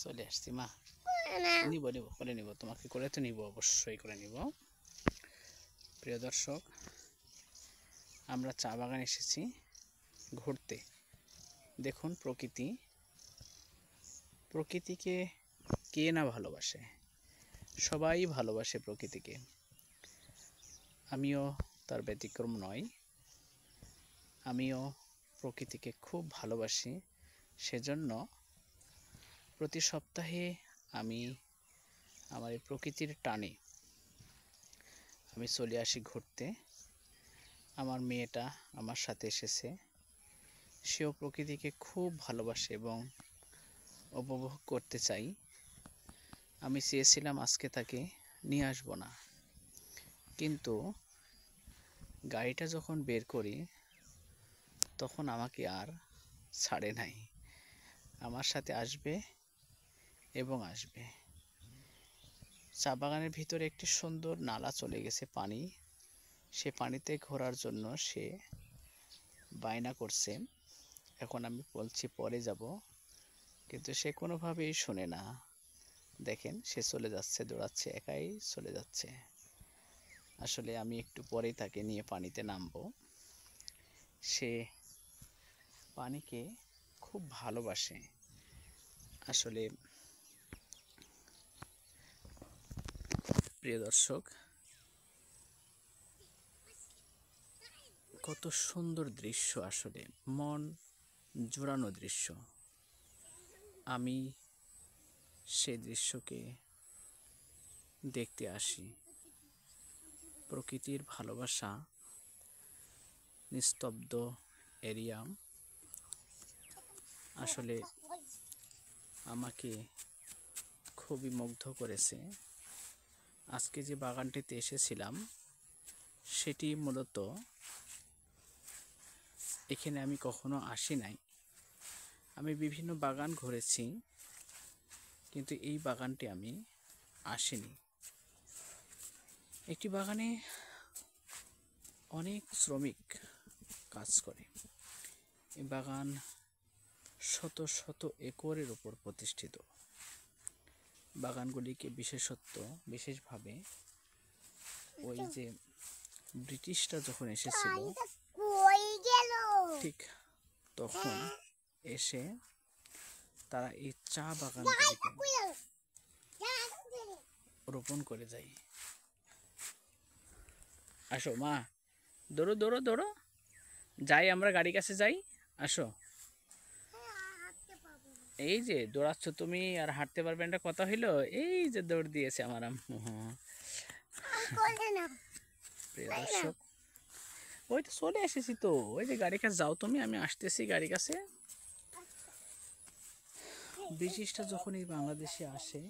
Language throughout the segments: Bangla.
চলে আসছি মা, নিব নিব করে নিব, তোমাকে করে তো নিব, অবশ্যই করে নিব। প্রিয় দর্শক, আমরা চা বাগান এসেছি ঘুরতে। দেখুন প্রকৃতিকে কে না ভালোবাসে, সবাই ভালোবাসে প্রকৃতিকে। আমিও তার ব্যতিক্রম নই। আমিও প্রকৃতিকে খুব ভালোবাসি। সেজন্য প্রতি সপ্তাহে আমি আমার এই প্রকৃতির টানে আমি চলে আসি ঘুরতে। আমার মেয়েটা আমার সাথে এসেছে, সেও প্রকৃতিকে খুব ভালোবাসে এবং উপভোগ করতে চাই। আমি চেয়েছিলাম আজকে তাকে নিয়ে আসবো না, কিন্তু গাড়িটা যখন বের করি তখন আমাকে আর ছাড়ে নাই। আমার সাথে আসবে এবং আসবে। চা বাগানের ভিতরে একটি সুন্দর নালা চলে গেছে পানি, সে পানিতে ঘোরার জন্য সে বায়না করছে। এখন আমি বলছি পরে যাব, কিন্তু সে কোনোভাবেই শোনে না। দেখেন সে চলে যাচ্ছে, দৌড়াচ্ছে, একাই চলে যাচ্ছে। আসলে আমি একটু পরেই তাকে নিয়ে পানিতে নামবো। সে পানিকে খুব ভালোবাসে। আসলে প্রিয় দর্শক, কত সুন্দর দৃশ্য, আসলে মন জোড়ানো দৃশ্য। আমি সে দৃশ্যকে দেখতে আসি। প্রকৃতির ভালোবাসা, নিস্তব্ধ এরিয়া আসলে আমাকে খুবই মুগ্ধ করেছে। আজকে যে বাগানটিতে এসেছিলাম সেটি মূলত, এখানে আমি কখনো আসি নাই। আমি বিভিন্ন বাগান ঘুরেছি, কিন্তু এই বাগানটি আমি আসিনি। একটি বাগানে অনেক শ্রমিক কাজ করে। এই বাগান শত শত একরের উপর প্রতিষ্ঠিত। বাগানগুলিকে বিশেষভাবে ওই যে ব্রিটিশরা যখন এসেছিল ঠিক তখন এসে তারা এই চা বাগানগুলিকে রোপণ করে যায়। আসো মা, দৌড়ো দৌড়ো দৌড়ো, যাই আমরা গাড়ির কাছে যাই, আসো। এই যে দৌড়াচ্ছ তুমি আর হাঁটতে পারবে না, কথা হইলো। এই যে দৌড় দিয়েছে আমার আম্মু। প্রিয় দর্শক, ওই তো চলে এসেছি তো, ওই যে গাড়ির কাছে যাও তুমি, আমি আসতেছি গাড়ির কাছে। ব্রিটিশরা যখন এই বাংলাদেশে আসে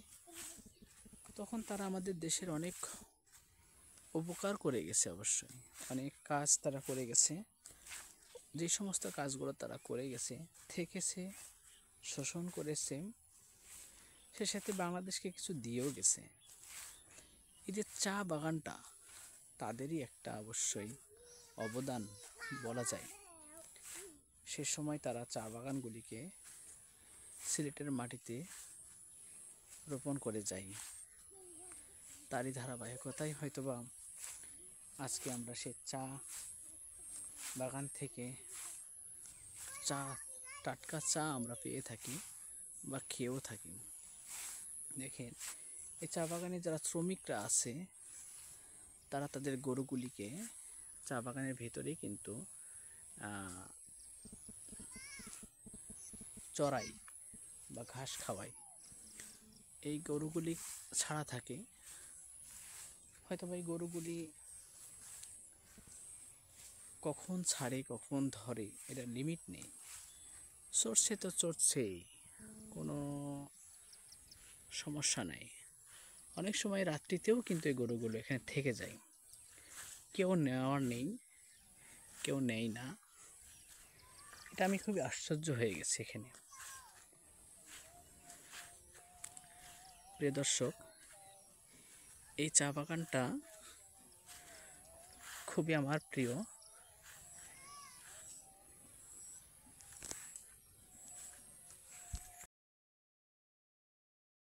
তখন তারা আমাদের দেশের অনেক উপকার করে গেছে। অবশ্যই অনেক কাজ তারা করে গেছে। যে সমস্ত কাজগুলো তারা করে গেছে, থেকেছে, শোষণ করেছে, সে সাথে বাংলাদেশকে কিছু দিয়েও গেছে। এই যে চা বাগানটা তাদেরই একটা অবশ্যই অবদান বলা যায়। সে সময় তারা চা বাগানগুলিকে সিলেটের মাটিতে রোপণ করে যায়। তারই ধারাবাহিকতাই হয়তোবা আজকে আমরা সে চা বাগান থেকে টাটকা চা আমরা পেয়ে থাকি বা খেয়েও থাকি। দেখেন এই চা বাগানে যারা শ্রমিকরা আছে তারা তাদের গরুগুলিকে চা বাগানের ভেতরেই কিন্তু চড়ায় বা ঘাস খাওয়ায়। এই গরুগুলি ছাড়া থাকে, হয়তো এই গরুগুলি কখন ছাড়ে কখন ধরে এটা লিমিট নেই। চড়ছে তো চড়ছেই, কোনো সমস্যা নাই। অনেক সময় রাত্রিতেও কিন্তু এই গরুগুলো এখানে থেকে যায়। কেউ নেওয়ার নেই, কেউ নেয় না। এটা আমি খুবই আশ্চর্য হয়ে গেছি এখানে। প্রিয় দর্শক, এই চা বাগানটা খুবই আমার প্রিয়।